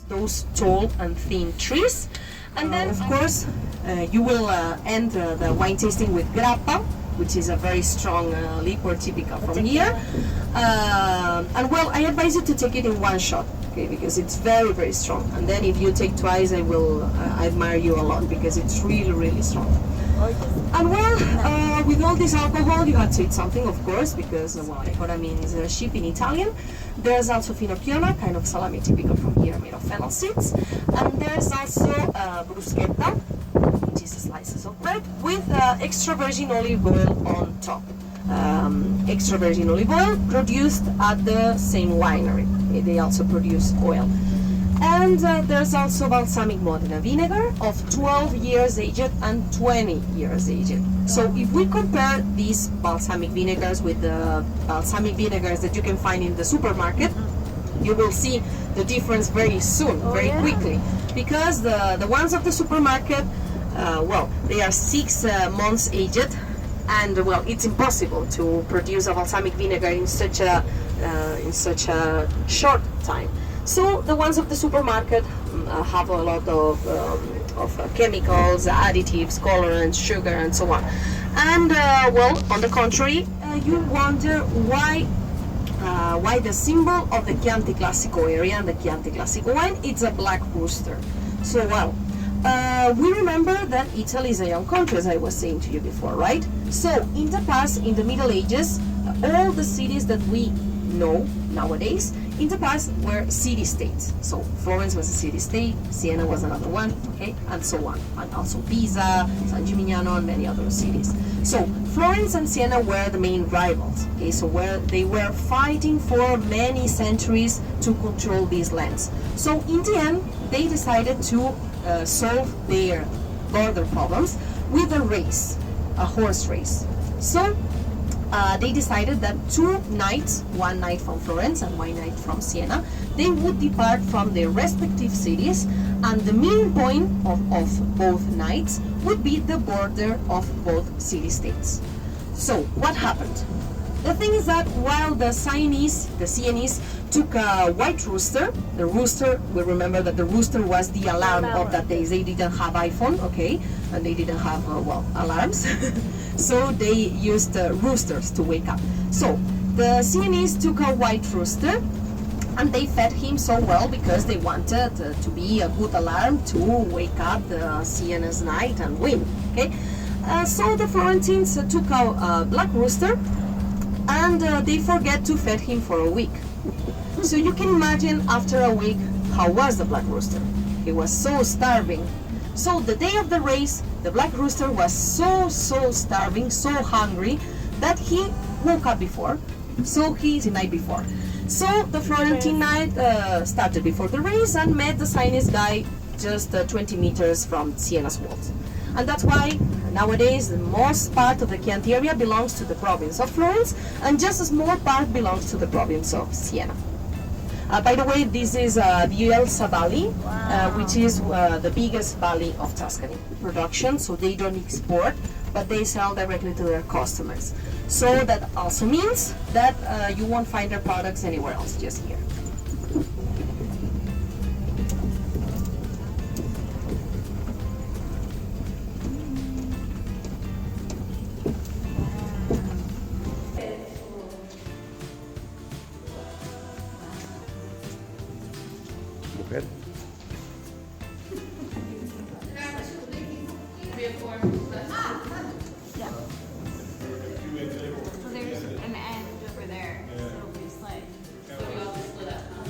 those tall and thin trees. And then, of course, you will end the wine tasting with grappa, which is a very strong liquor typical from here. And well, I advise you to take it in one shot, okay, because it's very, very strong. And then if you take twice, I will admire you a lot because it's really, really strong. And well, with all this alcohol, you have to eat something, of course, because well, pecora means sheep in Italian. There's also finocchiona, kind of salami typical from here, made of fennel seeds. And there's also bruschetta, which is slices of bread, with extra virgin olive oil on top. Extra virgin olive oil produced at the same winery. They also produce oil. And there's also balsamic Modena vinegar of 12 years aged and 20 years aged. So if we compare these balsamic vinegars with the balsamic vinegars that you can find in the supermarket, you will see the difference very soon, very quickly. Because the ones of the supermarket, well, they are 6 months aged, and well, it's impossible to produce a balsamic vinegar in such a short time. So the ones of the supermarket have a lot of chemicals, additives, colorants, sugar, and so on. And well, on the contrary, you wonder why the symbol of the Chianti Classico area and the Chianti Classico wine, it's a black rooster. So well, we remember that Italy is a young country, as I was saying to you before, right? So in the past, in the Middle Ages, all the cities that we know nowadays, in the past were city-states. So Florence was a city-state, Siena was another one, okay, and so on. And also Pisa, San Gimignano, and many other cities. So Florence and Siena were the main rivals, okay, so where they were fighting for many centuries to control these lands. So in the end, they decided to solve their border problems with a race, a horse race. So they decided that 2 nights, one night from Florence and one night from Siena, they would depart from their respective cities, and the mean point of both nights would be the border of both city-states. So what happened? The thing is that while the Sienese took a white rooster, the rooster, we remember that the rooster was the alarm of that day. They didn't have iPhone, okay, and they didn't have, well, alarms. So they used roosters to wake up. So the Sienese took a white rooster and they fed him so well because they wanted to be a good alarm to wake up the Siena's night and win, okay? So the Florentines took a black rooster and they forget to feed him for a week. So you can imagine after a week how was the black rooster. He was so starving. So the day of the race, the black rooster was so starving, so hungry that he woke up before. So he's the night before. So the Florentine knight started before the race and met the Sienese guy just 20 meters from Siena's walls. And that's why nowadays the most part of the Chianti area belongs to the province of Florence and just a small part belongs to the province of Siena. By the way, this is the Elsa Valley, which is the biggest valley of Tuscany production, so they don't export, but they sell directly to their customers. So that also means that you won't find their products anywhere else, just here. Mujer. Yeah. So there's an end over there. So it'll be slight. So we all split up, huh?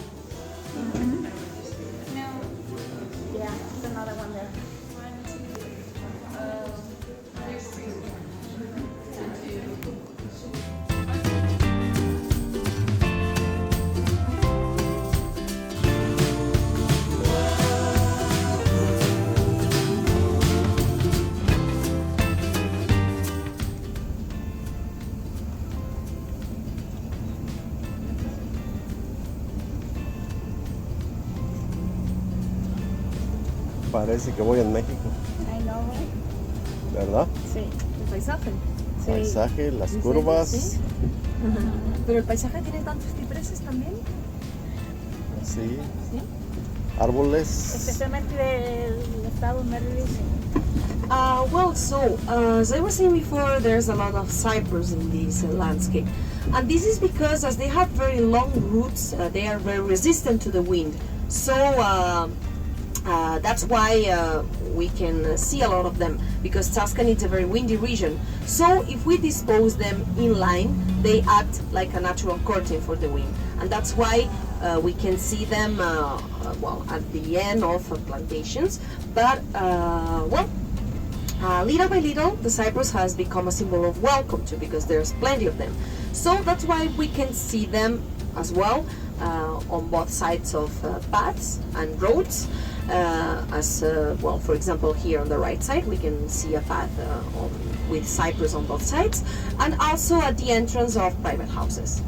No. Yeah, there's another one there. There's 3. And 2. Parece que voy en México, I know, right? ¿verdad? Sí, el paisaje. Sí. Paisaje, las Sí, curvas. sí. Pero el paisaje tiene tantos cipreses también. Sí. Sí. Árboles. Especialmente del estado donde dicen. Well, so as I was saying before, there's a lot of cypress in this landscape, and this is because as they have very long roots, they are very resistant to the wind. So that's why we can see a lot of them, because Tuscany is a very windy region. So if we dispose them in line, they act like a natural curtain for the wind, and that's why we can see them well at the end of plantations. But little by little, the cypress has become a symbol of welcome too, because there's plenty of them. So that's why we can see them as well on both sides of paths and roads. Well, for example, here on the right side, we can see a path with cypress on both sides, and also at the entrance of private houses.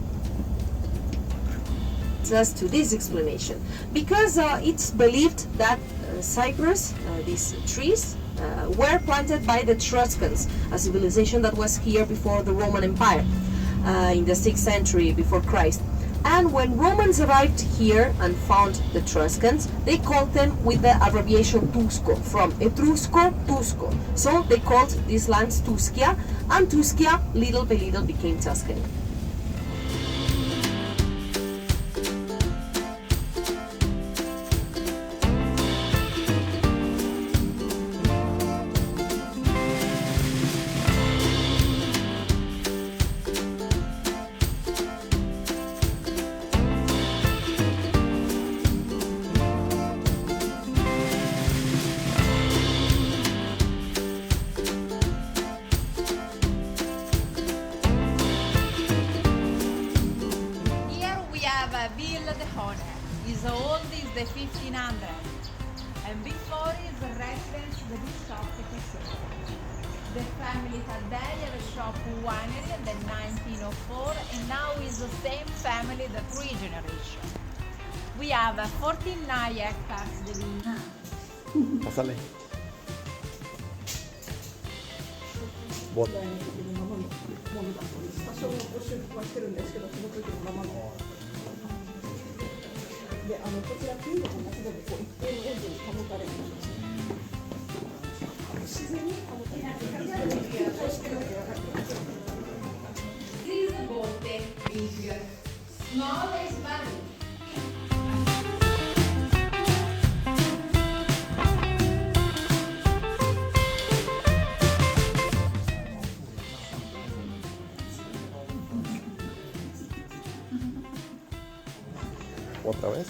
Just to this explanation, because it's believed that cypress, these trees, were planted by the Etruscans, a civilization that was here before the Roman Empire in the 6th century before Christ. And when Romans arrived here and found the Etruscans, they called them with the abbreviation Tusco, from Etrusco, Tusco. So they called these lands Tuschia, and Tuschia little by little became Tuscany. Villa de Honor. Is old is the 1500, and before is the residence the bishop Casino. The family Taddei have a shop winery in the 1904, and now is the same family the 3 generation. We have 49 hectares de vine. Pásale. Bot. This is a boat, big, small is valid. Otra vez.